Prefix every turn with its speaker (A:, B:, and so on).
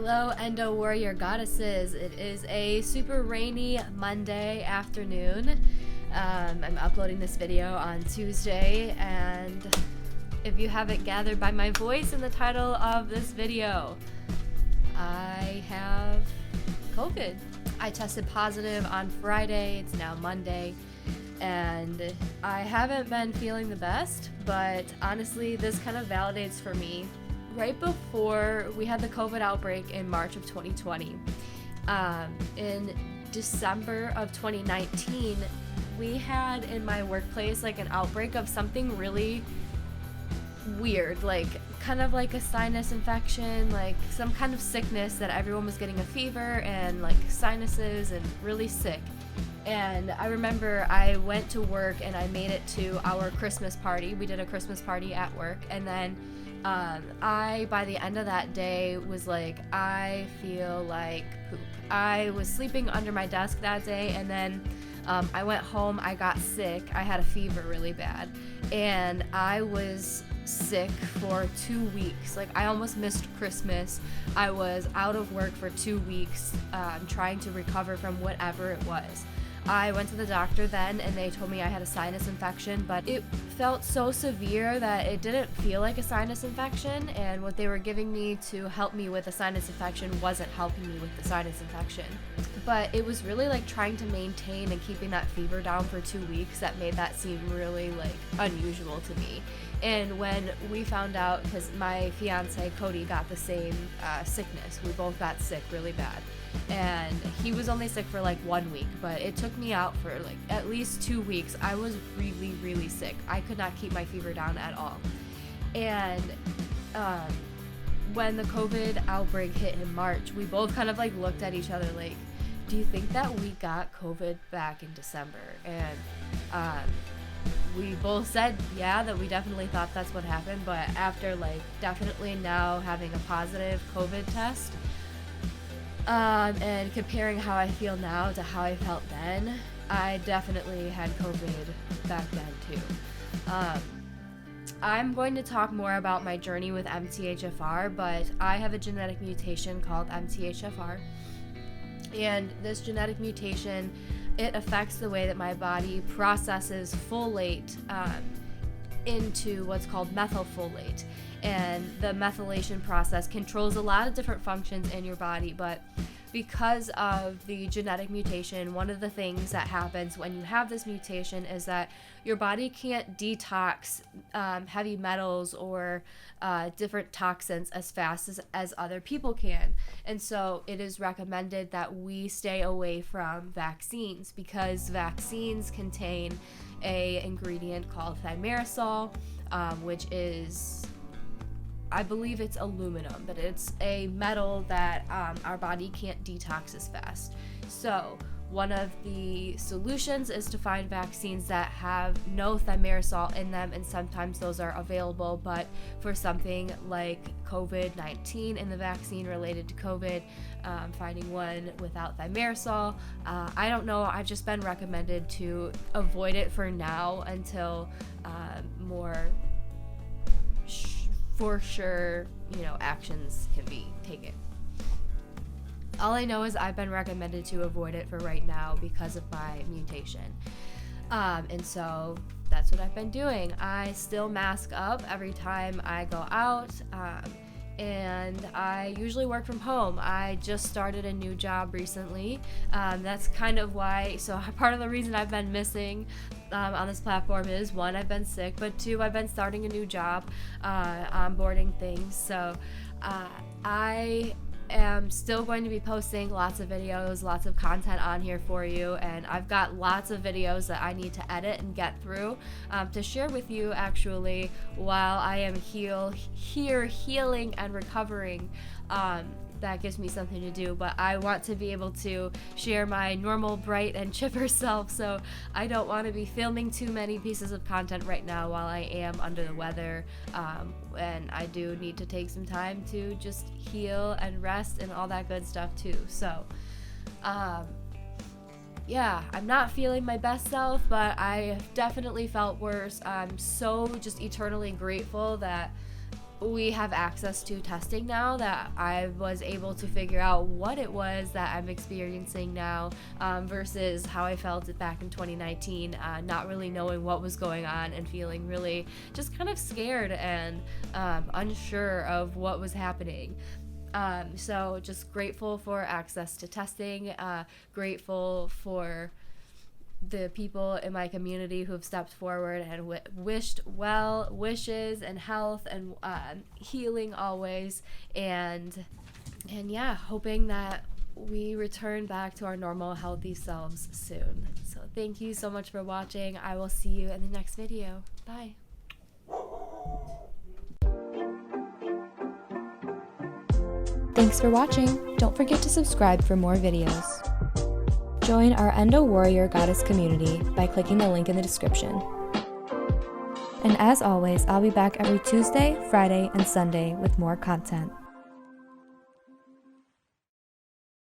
A: Hello, Endo Warrior Goddesses. It is a super rainy Monday afternoon. I'm uploading this video on Tuesday, and if you haven't gathered by my voice in the title of this video, I have COVID. I tested positive on Friday. It's now Monday, and I haven't been feeling the best, but honestly, this kind of validates for me. Right before we had the COVID outbreak in March of 2020, in December of 2019, we had in my workplace like an outbreak of something really weird, like kind of like a sinus infection, like some kind of sickness that everyone was getting a fever and like sinuses and really sick. And I remember I went to work and I made it to our Christmas party. We did a Christmas party at work, and then I, by the end of that day, was like, I feel like poop. I was sleeping under my desk that day, and then I went home, I got sick, I had a fever really bad, and I was sick for 2 weeks. Like, I almost missed Christmas. I was out of work for 2 weeks, trying to recover from whatever it was. I went to the doctor then, and they told me I had a sinus infection, but it felt so severe that it didn't feel like a sinus infection, and what they were giving me to help me with a sinus infection wasn't helping me with the sinus infection. But it was really like trying to maintain and keeping that fever down for 2 weeks that made that seem really like unusual to me. And when we found out, because my fiance Cody got the same sickness, we both got sick really bad, and he was only sick for like 1 week, but it took me out for like at least 2 weeks. I was really sick. I could not keep my fever down at all. And when the COVID outbreak hit in March, we both kind of like looked at each other like, do you think that we got COVID back in December? And we both said, yeah, that we definitely thought that's what happened, but after like definitely now having a positive COVID test, and comparing how I feel now to how I felt then, I definitely had COVID back then too. I'm going to talk more about my journey with MTHFR, but I have a genetic mutation called MTHFR, and this genetic mutation, it affects the way that my body processes folate into what's called methylfolate. And the methylation process controls a lot of different functions in your body, but because of the genetic mutation, one of the things that happens when you have this mutation is that your body can't detox heavy metals or different toxins as fast as other people can. And so it is recommended that we stay away from vaccines, because vaccines contain a ingredient called thimerosal, which is, I believe it's aluminum, but it's a metal that our body can't detox as fast. So one of the solutions is to find vaccines that have no thimerosal in them, and sometimes those are available, but for something like COVID-19 and the vaccine related to COVID, finding one without thimerosal, I don't know, I've just been recommended to avoid it for now until more for sure, actions can be taken. All I know is I've been recommended to avoid it for right now because of my mutation. And so that's what I've been doing. I still mask up every time I go out, and I usually work from home. I just started a new job recently. That's kind of why, so part of the reason I've been missing on this platform is, one, I've been sick, but two, I've been starting a new job, onboarding things. So I am still going to be posting lots of videos, lots of content on here for you, and I've got lots of videos that I need to edit and get through to share with you actually while I am here healing and recovering. That gives me something to do, but I want to be able to share my normal, bright, and chipper self, so I don't want to be filming too many pieces of content right now while I am under the weather, and I do need to take some time to just heal and rest and all that good stuff too. So yeah, I'm not feeling my best self, but I have definitely felt worse. I'm so just eternally grateful that we have access to testing now, that I was able to figure out what it was that I'm experiencing now, versus how I felt back in 2019, not really knowing what was going on and feeling really just kind of scared and unsure of what was happening. So just grateful for access to testing, grateful for the people in my community who have stepped forward and wished well wishes and health and healing always, and yeah, hoping that we return back to our normal healthy selves soon. So thank you so much for watching. I will see you in the next video. Bye.
B: Thanks for watching. Don't forget to subscribe for more videos. Join our Endo Warrior Goddess community by clicking the link in the description. And as always, I'll be back every Tuesday, Friday, and Sunday with more content.